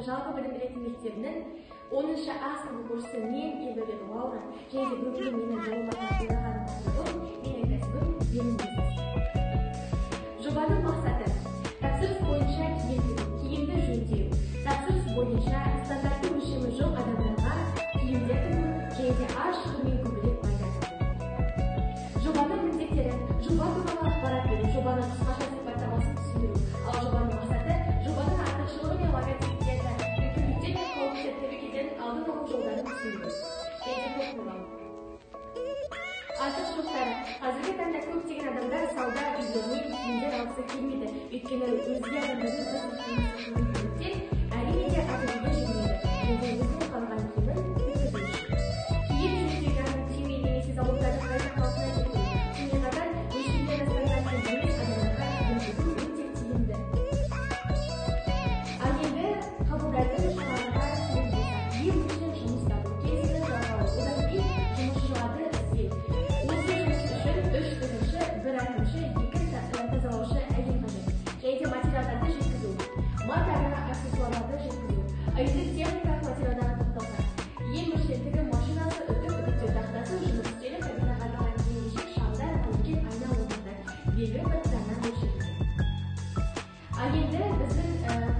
жалпы білім беретін мектебінің 10-шы А сынып оқушысы мен Елдәулет Лаура және де бүгін менің жолыма қойылған тақырыбым менің кәсібім менің бизнесім. Жобаның мақсаты тапсырыс бойынша киімді жөндеу, тапсырыс бойынша стандартты өлшемі жоқ адамдарға киімдер тігу және де аз шығынмен көбірек пайда табу. Жобаның міндеттері жоба туралы ақпарат беру, жобаның қысқаша сипаттамасын түсіндіру, ал жобаның мақсаты жобаның артықшылығы мен логотиптерді, мүмкіндіктер мен қауіптерін алдын алу жолдарын түсіндіру. Және қорытындылау. Артықшылықтары. Қазіргі таңда көптеген адамдар сауда үйлерінен киімдер алғысы келмейді, өйткені өзге адамдардың мүмкіндіктер әрине де атылуға жүрмейді. Және өзінің қалған киімін өткізу үшін. Киім жөндеудің кеме немесе заводтардың қайта қалпына келтіру. Сонымен қатар өлшемдері стандартты емес адамдарға өткізу өте тиімді. Ал енді қабылдайтын шараларға келген болсақ, ең бірінші жұмыс табу, келісімді жалғау, одан кейін жұмысшыларды іздеу. Осы жұмыс үшін 3 тігінші, 1 әкімші, 2 тазалаушы әйел қажет. Және де материалдарды жеткізу, мал дәрі аксессуарларды жеткізу. Үйіндік техникалық материалдарға тоқталсақ, ең бірінші тігін машинасы, үтіктеу тақтасы, жұмыс үстелі, кабинаға арналған киім-кешек, шамдар, үлкен айна орындар, белгілі бір саннан өлшенеді. Ал енді біздің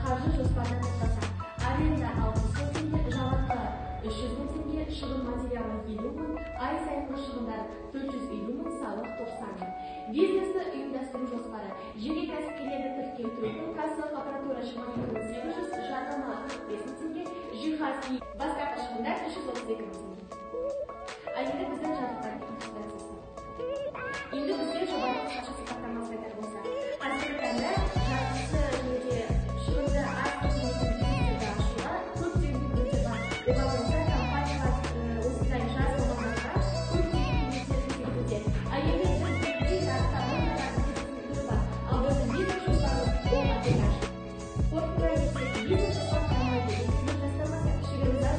қаржы жоспарына тоқталсақ, аренда 60 мың теңге, жалақы 300 мың теңге, шығын материалы 50 мың, ай сайынғы шығындар 450 мың, салық 90 мың. Бизнесті ұйымдастыру жоспары: жеке кәсіпкерлерді тіркеу, кассалық аппаратура шығыны 800, жарнама 45 мың теңге, жиһаз и басқа шығындар 332 мың теңге. Ал енді біздің жабдықтар регистрациясы. Енді бізде жобаның қысқаша сипаттамасын айтар болсақ, қазіргі таңда жарнамасы және де шығынды аз қызметін бизнестерді ашуға көптеген мүмкіндіктер бар. Оған қоса компанияға осындай жас мамандарға көптеген көмектерін беруде. Ал енді бізде нарықта мыңдаған бизнестің түрі бар. Ал біздің бизнес жоспарымыз ол ательяж. Қорытындылай келсек, бизнес жоспар құрамына келген жастарға кішігірім зат